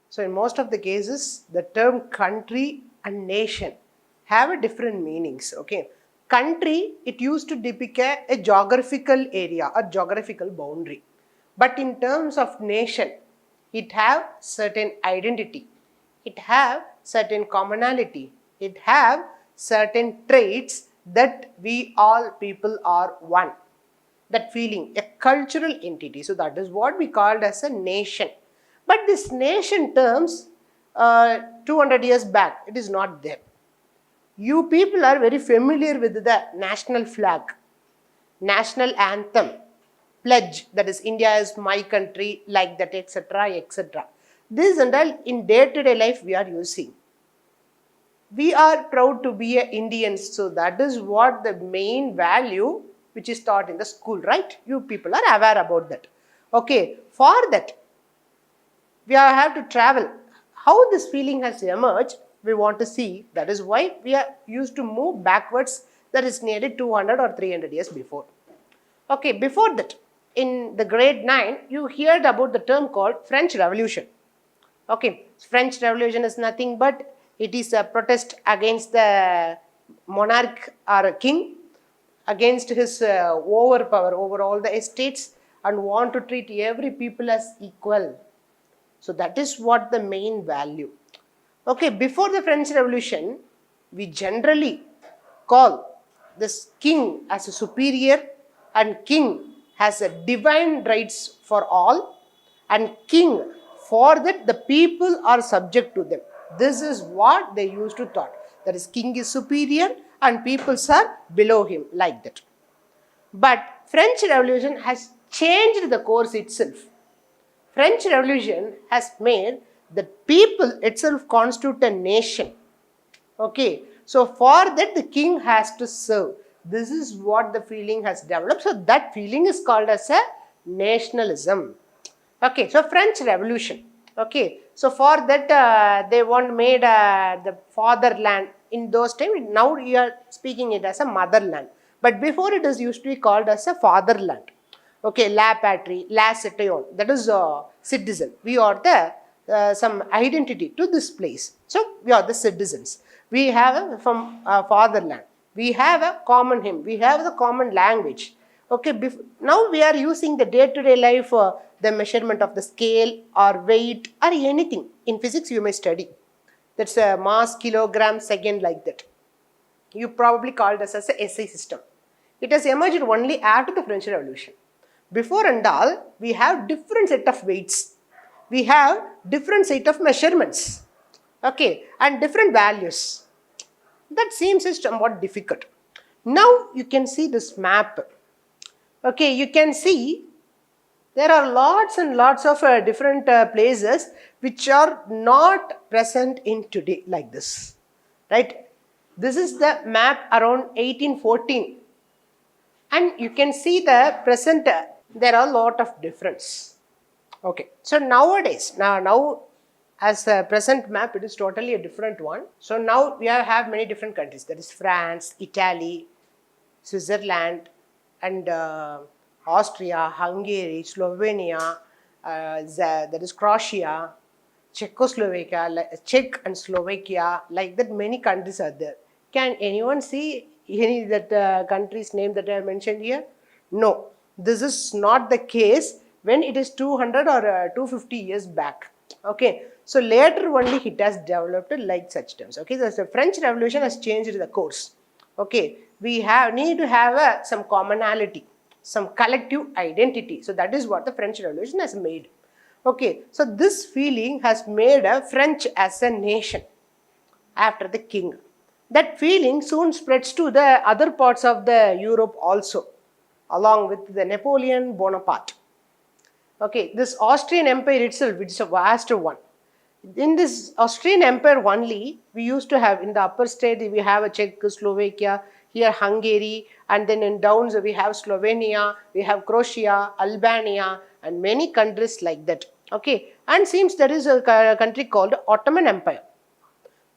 So in most of the cases, the term country and nation have a different meanings. Okay, country, it used to depict a geographical area or geographical boundary, but in terms of nation, it have certain identity, it have certain commonality, it have certain traits that we all people are one, that feeling, a cultural entity. So that is what we called as a nation. But this nation terms, 200 years back, it is not there. You people are very familiar with the national flag, national anthem, pledge, that is India is my country, like that, etc., etc. This and all in day-to-day life we are using. We are proud to be Indians, so that is what the main value which is taught in the school, right? You people are aware about that. Okay, for that, we have to travel. How this feeling has emerged, we want to see. That is why we are used to move backwards, that is nearly 200 or 300 years before. Okay, before that, in the grade 9, you heard about the term called French Revolution. Okay, French Revolution is nothing but it is a protest against the monarch or a king, against his overpower over all the estates, and want to treat every people as equal. So that is what the main value. Okay, before the French Revolution, we generally call this king as a superior, and king has a divine rights for all, and king, for that the people are subject to them. This is what they used to thought. That is, king is superior and peoples are below him, like that. But French Revolution has changed the course itself. French Revolution has made the people itself constitute a nation. Okay, so for that the king has to serve. This is what the feeling has developed. So that feeling is called as a nationalism. Okay, so French Revolution. Okay, so for that they want made the fatherland in those times. Now we are speaking it as a motherland, but before it is usually called as a fatherland. Okay, la patrie, la citoyen, that is citizen. We are the some identity to this place. So we are the citizens. We have from fatherland. We have a common hymn. We have the common language. Okay, now we are using the day-to-day life, the measurement of the scale or weight or anything. In physics, you may study. That's a mass, kilogram, second, like that. You probably called this as a SI system. It has emerged only after the French Revolution. Before and all, we have different set of weights. We have different set of measurements. Okay, and different values. That seems somewhat difficult. Now you can see this map. Okay, you can see there are lots and lots of different places which are not present in today like this, right? This is the map around 1814, and you can see the present, there are a lot of difference. Okay, so nowadays, now as a present map, it is totally a different one. So now we have many different countries, that is France, Italy, Switzerland, and Austria, Hungary, Slovenia, that is Croatia, Czechoslovakia, Czech and Slovakia, like that many countries are there. Can anyone see any that country's name that I mentioned here? No, this is not the case when it is 200 or 250 years back. Okay, so later only it has developed like such terms. Okay, so the French Revolution has changed the course. Okay, we need to have some commonality, some collective identity. So that is what the French Revolution has made. Okay, so this feeling has made a French as a nation after the king. That feeling soon spreads to the other parts of the Europe also, along with the Napoleon Bonaparte. Okay, this Austrian Empire itself, which is a vast one. In this Austrian Empire only, we used to have in the upper state, we have a Czechoslovakia, here Hungary, and then in downs we have Slovenia, we have Croatia, Albania, and many countries like that. Okay, and seems there is a country called Ottoman Empire.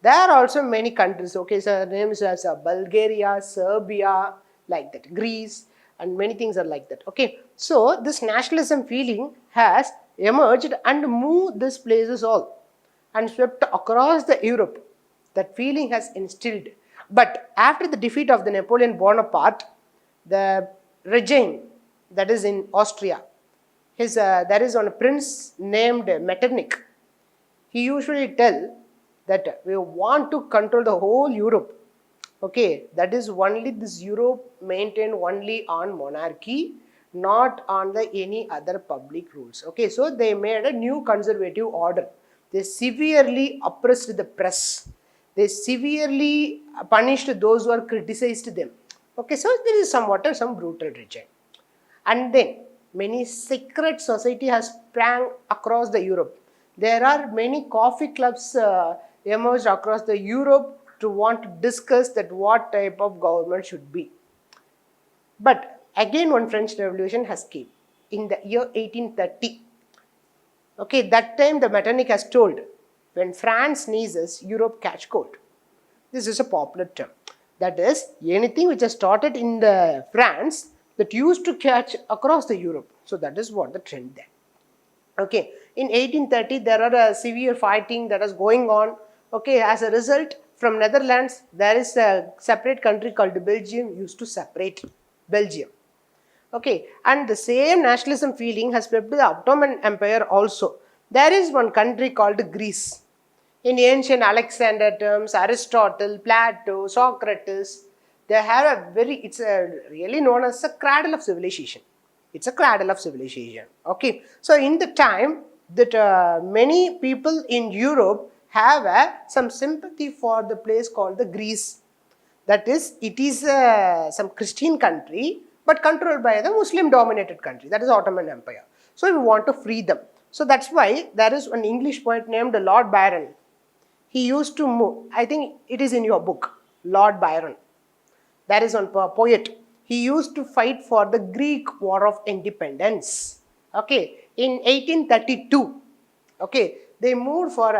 There are also many countries. Okay, so names as Bulgaria, Serbia, like that, Greece, and many things are like that. Okay, so this nationalism feeling has emerged and moved these places all. and swept across the Europe. That feeling has instilled. But after the defeat of the Napoleon Bonaparte, the regime that is in Austria, there is one prince named Metternich. He usually tell that we want to control the whole Europe. Okay, that is only this Europe maintained only on monarchy, not on the any other public rules. Okay, so they made a new conservative order. They severely oppressed the press. They severely punished those who are criticized them. Okay, so there is somewhat some brutal regime. And then many secret society has sprang across the Europe. There are many coffee clubs emerged across the Europe to want to discuss that what type of government should be. But again one French Revolution has came in the year 1830. Okay, that time the Metternich has told, when France sneezes, Europe catch cold. This is a popular term. That is, anything which has started in the France that used to catch across the Europe. So that is what the trend there. Okay, in 1830 there are a severe fighting that is going on. Okay, as a result, from Netherlands there is a separate country called Belgium used to separate Belgium. Okay, and the same nationalism feeling has spread to the Ottoman Empire also. There is one country called Greece. In ancient Alexander terms, Aristotle, Plato, Socrates, they have it's really known as a cradle of civilization. It's a cradle of civilization. Okay, so in the time that many people in Europe have some sympathy for the place called the Greece. That is, it is some Christian country, but controlled by the Muslim dominated country, that is Ottoman Empire. So we want to free them. So that's why there is an English poet named Lord Byron. He used to move, I think it is in your book, Lord Byron. There is one poet. He used to fight for the Greek War of Independence. Okay, in 1832. Okay, they moved for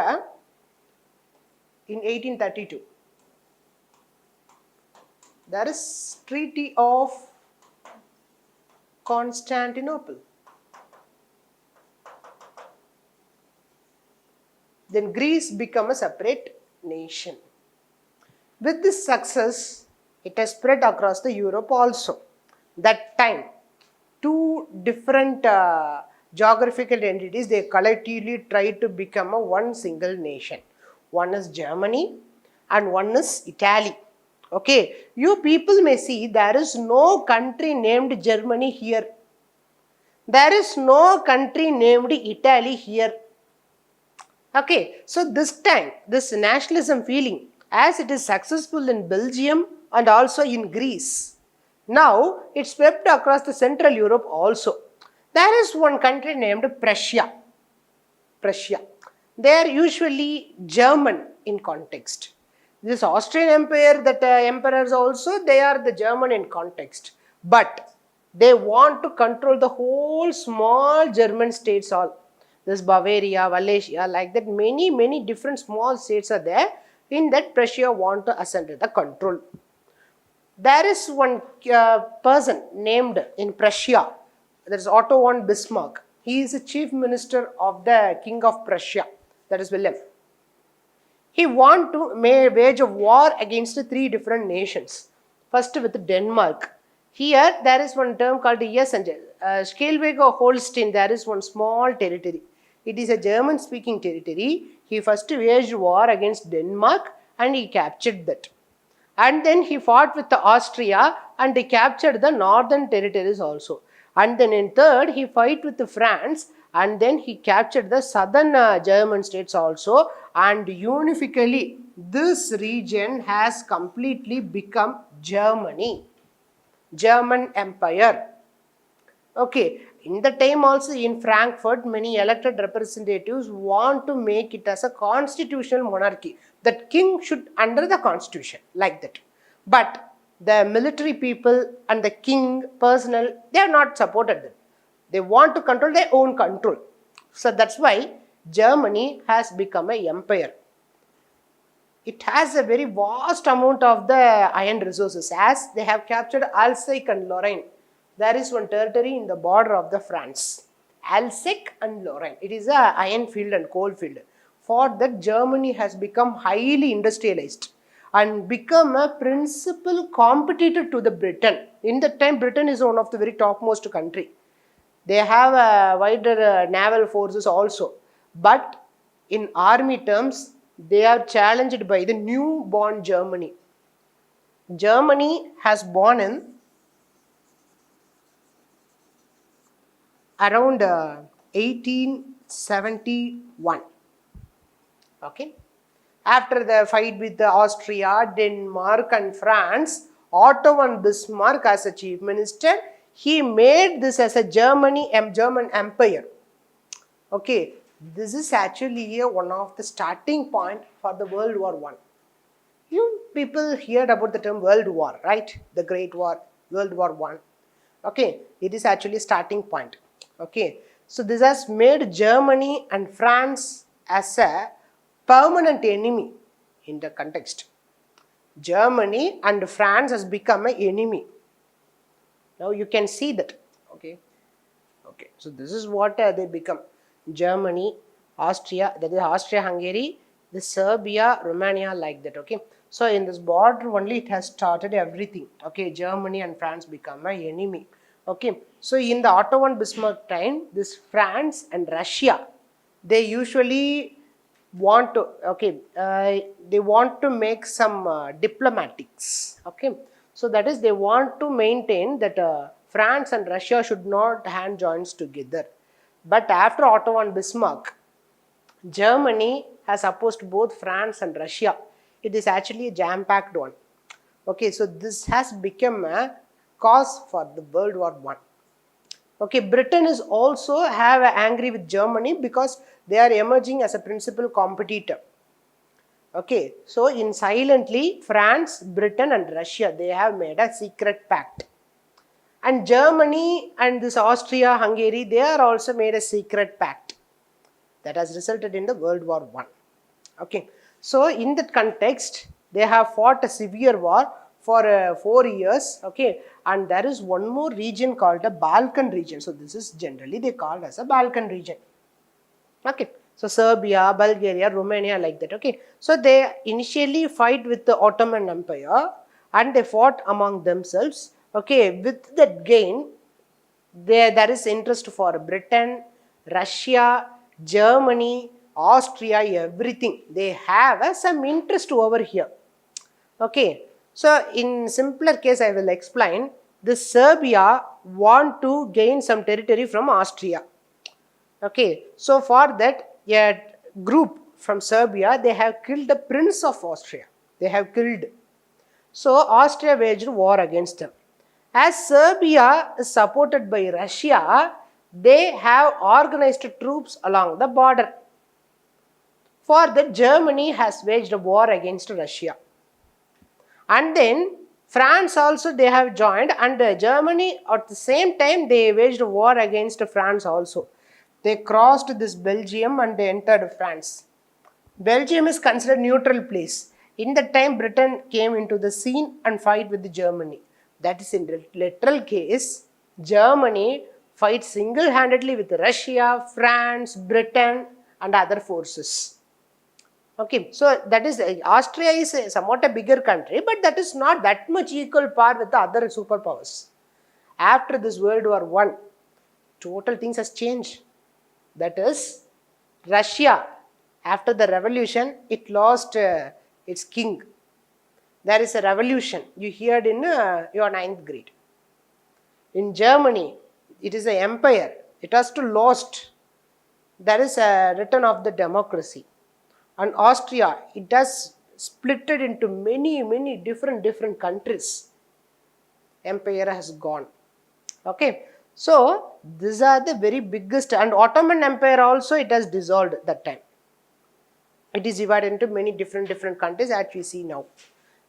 in 1832. There is Treaty of Constantinople. Then Greece became a separate nation. With this success, it has spread across the Europe also. That time, two different geographical entities, they collectively tried to become a one single nation. One is Germany and one is Italy. Okay, you people may see there is no country named Germany here. There is no country named Italy here. Okay, so this time, this nationalism feeling, as it is successful in Belgium and also in Greece, now it swept across the Central Europe also. There is one country named Prussia. Prussia. They are usually German in context. This Austrian Empire, that emperors also, they are the German in context. But they want to control the whole small German states all. This Bavaria, Wallachia, like that many different small states are there. In that Prussia want to ascend the control. There is one person named in Prussia, that is Otto von Bismarck. He is the chief minister of the King of Prussia, that is William. He want to wage a war against three different nations. First with Denmark. Here there is one term called Schleswig-Holstein. There is one small territory. It is a German speaking territory. He first waged war against Denmark and he captured that. And then he fought with the Austria and he captured the northern territories also. And then in third he fought with the France and then he captured the southern German states also. And unifically this region has completely become Germany. German Empire. Okay, in the time also in Frankfurt, many elected representatives want to make it as a constitutional monarchy. That king should under the constitution, like that. But the military people and the king personnel, they are not supported them. They want to control their own control. So that's why Germany has become an empire. It has a very vast amount of the iron resources, as they have captured Alsace and Lorraine. There is one territory in the border of the France. Alsace and Lorraine. It is a iron field and coal field. For that, Germany has become highly industrialized and become a principal competitor to the Britain. In that time, Britain is one of the very topmost country. They have a wider naval forces also. But in army terms, they are challenged by the newborn Germany. Germany has born in around 1871. Okay. After the fight with the Austria, Denmark and France, Otto von Bismarck as a chief minister, he made this as a German empire. Okay, this is actually one of the starting point for the World War I. You people heard about the term World War, right? The Great War, World War I. Okay, it is actually starting point. Okay, so this has made Germany and France as a permanent enemy in the context. Germany and France has become an enemy. Now you can see that. Okay, okay. So this is what they become. Germany, Austria, that is Austria-Hungary, the Serbia, Romania, like that. Okay. So in this border only it has started everything. Okay, Germany and France become an enemy. Okay. So in the Otto von Bismarck time, this France and Russia, they usually want to, okay, they want to make some diplomatics. Okay. So that is they want to maintain that France and Russia should not hand joints together. But after Otto von Bismarck, Germany has opposed both France and Russia. It is actually a jam-packed one. Okay, so this has become a cause for the World War I. Okay, Britain is also have angry with Germany because they are emerging as a principal competitor. Okay, so in silently, France, Britain and Russia, they have made a secret pact. And Germany and this Austria-Hungary, they are also made a secret pact. That has resulted in the World War I. Okay, so in that context, they have fought a severe war for 4 years. Okay, and there is one more region called the Balkan region. So this is generally they called as a Balkan region. Okay, so Serbia, Bulgaria, Romania, like that. Okay, so they initially fight with the Ottoman Empire and they fought among themselves. Okay, with that gain, there is interest for Britain, Russia, Germany, Austria, everything. They have some interest over here. Okay, so in simpler case, I will explain. The Serbia want to gain some territory from Austria. Okay, so for that, a group from Serbia, they have killed the Prince of Austria. They have killed. So Austria waged war against them. As Serbia is supported by Russia, they have organized troops along the border. For that, Germany has waged a war against Russia. And then France also they have joined, and Germany at the same time they waged a war against France also. They crossed this Belgium and they entered France. Belgium is considered neutral place. In that time, Britain came into the scene and fight with Germany. That is in the literal case, Germany fights single-handedly with Russia, France, Britain and other forces. Okay, so that is, Austria is somewhat a bigger country, but that is not that much equal par with the other superpowers. After this World War I, total things has changed. That is, Russia, after the revolution, it lost its king. There is a revolution. You heard in your 9th grade. In Germany, it is an empire. It has to lost. There is a return of the democracy. And Austria, it has splitted into many different countries. Empire has gone. Okay. So, these are the very biggest, and Ottoman Empire also it has dissolved that time. It is divided into many different countries as we see now.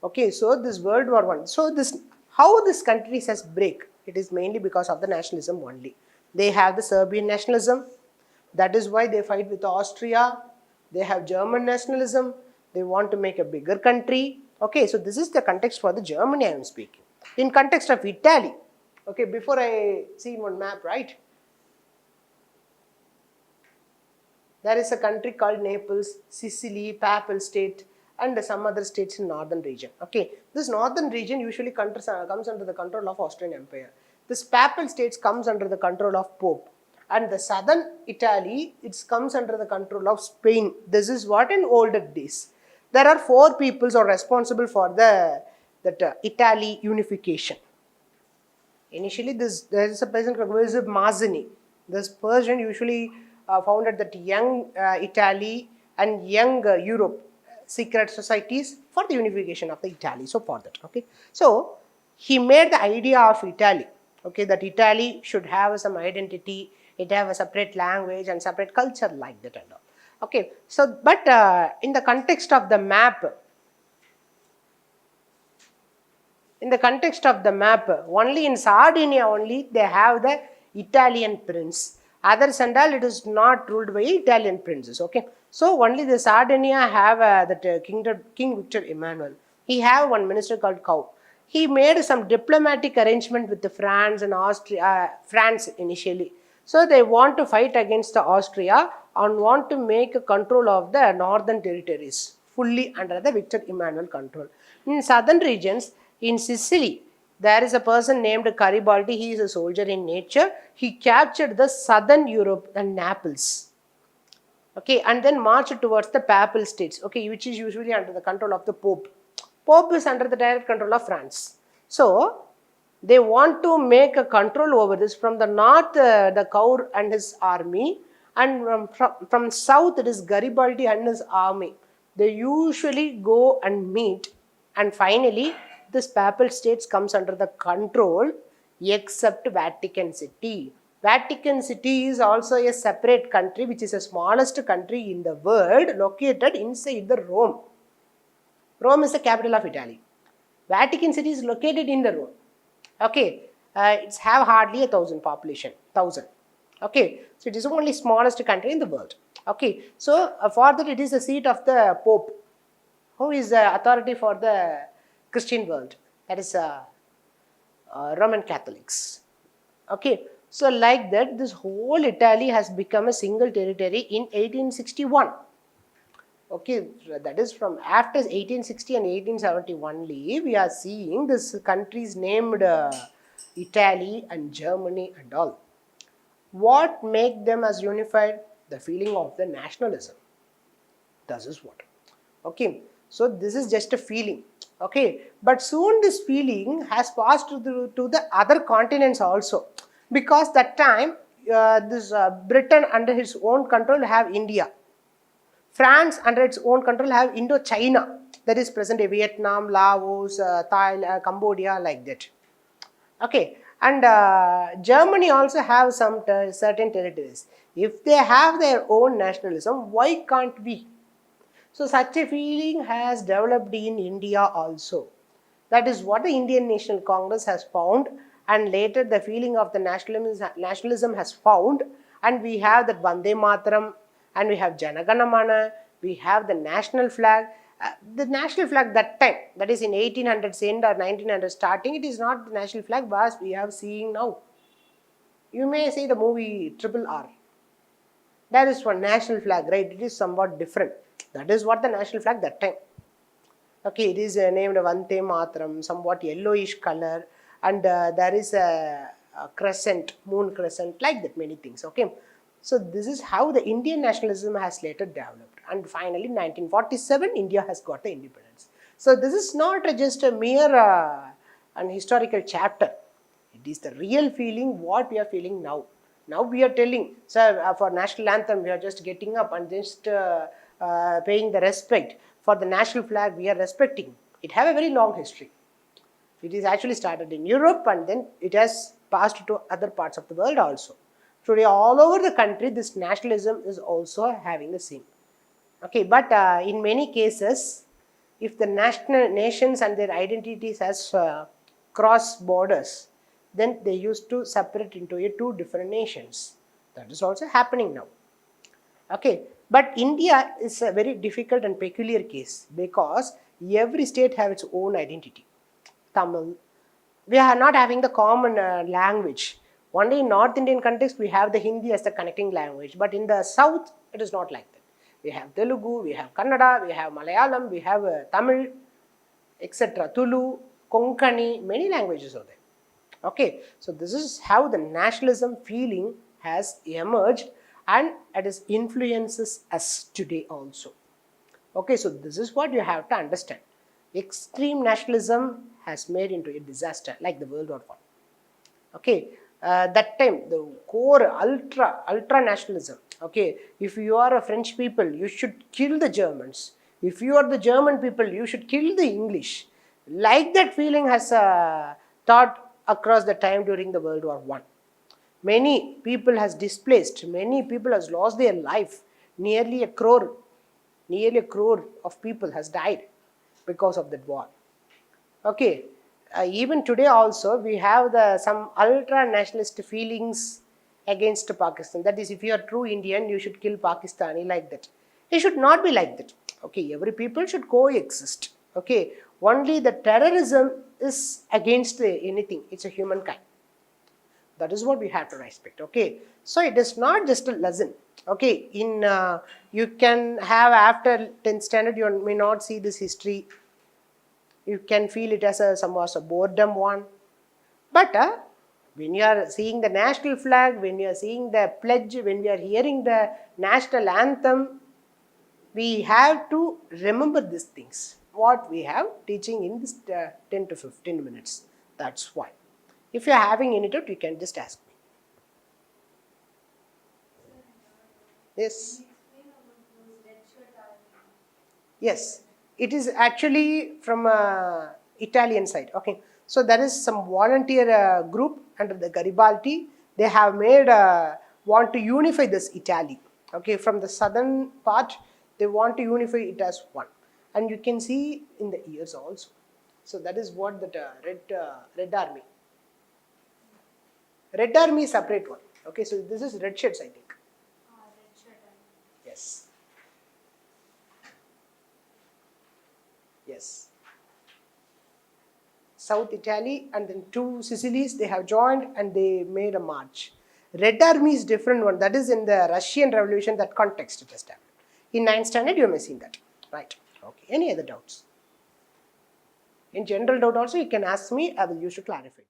Okay, so this World War I. So this how this countries has break? It is mainly because of the nationalism only. They have the Serbian nationalism. That is why they fight with Austria. They have German nationalism. They want to make a bigger country. Okay, so this is the context for the Germany I am speaking. In context of Italy. Okay, before I see one map, right? There is a country called Naples, Sicily, Papal State, and some other states in northern region. Okay, this northern region usually comes under the control of Austrian Empire. This Papal States comes under the control of Pope, and the southern Italy it comes under the control of Spain. This is what in older days. There are four peoples are responsible for Italy unification. Initially, there is a person called Mazzini. This person usually founded that young Italy and young Europe secret societies for the unification of the Italy. So for that, okay. So he made the idea of Italy, okay, that Italy should have some identity, it have a separate language and separate culture like that and all. Okay. So, but in the context of the map, only in Sardinia only they have the Italian prince. Others and all it is not ruled by Italian princes. Okay, so only the Sardinia have King Victor Emmanuel. He have one minister called Cow. He made some diplomatic arrangement with the France and Austria. France initially, so they want to fight against the Austria and want to make a control of the northern territories fully under the Victor Emmanuel control. In southern regions, in Sicily, there is a person named Garibaldi. He is a soldier in nature. He captured the southern Europe and Naples. Okay, and then marched towards the Papal States, okay, which is usually under the control of the Pope. Pope is under the direct control of France. So, they want to make a control over this. From the north, the Kaur and his army, and from south, it is Garibaldi and his army. They usually go and meet, and finally, this Papal States comes under the control except Vatican City. Vatican City is also a separate country, which is the smallest country in the world, located inside the Rome. Rome is the capital of Italy. Vatican City is located in the Rome. Okay, it's have hardly 1,000 population, 1,000. Okay, so it is only smallest country in the world. Okay, so for that it is the seat of the Pope, who is the authority for the Christian world, that is Roman Catholics. Okay, so like that, this whole Italy has become a single territory in 1861. Okay, that is from after 1860 and 1871 only, we are seeing this countries named Italy and Germany and all. What make them as unified? The feeling of the nationalism. This is what. Okay, so this is just a feeling. Okay, but soon this feeling has passed to the other continents also, because that time Britain under its own control have India. France under its own control have Indochina, that is present day Vietnam, Laos, Thailand, Cambodia, like that. Okay, and Germany also have some certain territories. If they have their own nationalism, why can't we? So such a feeling has developed in India also. That is what the Indian National Congress has found, and later the feeling of the nationalism has found, and we have that Vande Mataram, and we have Jana Gana Mana, we have the national flag. The national flag that time, that is in 1800s end or 1900s starting, it is not the national flag as we have seen now. You may see the movie RRR. That is one national flag, right? It is somewhat different. That is what the national flag that time. Okay, it is named Vande Mataram, somewhat yellowish color, and there is a crescent, moon crescent, like that, many things. Okay, so this is how the Indian nationalism has later developed, and finally, in 1947, India has got the independence. So this is not just a mere an historical chapter. It is the real feeling what we are feeling now. Now we are telling, sir, for national anthem, we are just getting up and just paying the respect. For the national flag, we are respecting. It have a very long history. It is actually started in Europe, and then it has passed to other parts of the world also. Today, all over the country, this nationalism is also having the same. Okay, but in many cases, if the nations and their identities has cross borders, then they used to separate into two different nations. That is also happening now. Okay, but India is a very difficult and peculiar case, because every state has its own identity. Tamil, we are not having the common language. Only in North Indian context, we have the Hindi as the connecting language. But in the South, It is not like that. We have Telugu, we have Kannada, we have Malayalam, we have Tamil, etc. Tulu, Konkani, many languages are there. Okay, so this is how the nationalism feeling has emerged and it influences us today also. Okay, so this is what you have to understand. Extreme nationalism has made into a disaster like the World War I. Okay, that time the core ultra nationalism. Okay, if you are a French people, you should kill the Germans. If you are the German people, you should kill the English. Like that feeling has thought across the time during the World War I. Many people has displaced, many people has lost their life. Nearly a crore of people has died because of that war. Okay, even today also we have some ultra nationalist feelings against Pakistan. That is, if you are true Indian, you should kill Pakistani like that. It should not be like that. Okay, every people should coexist. Okay, only the terrorism is against anything. It's a humankind. That is what we have to respect. Okay, so it is not just a lesson. Okay, you can have after 10th standard, you may not see this history. You can feel it as somewhat a boredom one. But when you are seeing the national flag, when you are seeing the pledge, when we are hearing the national anthem, we have to remember these things. What we have teaching in this 10 to 15 minutes. That's why. If you are having any doubt, you can just ask me. Yes. Yes, it is actually from Italian side. Okay, so there is some volunteer group under the Garibaldi. They have made want to unify this Italy. Okay, from the southern part, they want to unify it as one, and you can see in the ears also. So that is what that red army. Red army separate one. Okay, so this is red shirts, I think. Red shirt. Yes. Yes. South Italy and then two Sicilies, they have joined and they made a march. Red Army is different one. That is in the Russian Revolution, that context it is happened. In 9th standard, you may see that. Right. Okay. Any other doubts? In general doubt also, you can ask me. I will use to clarify.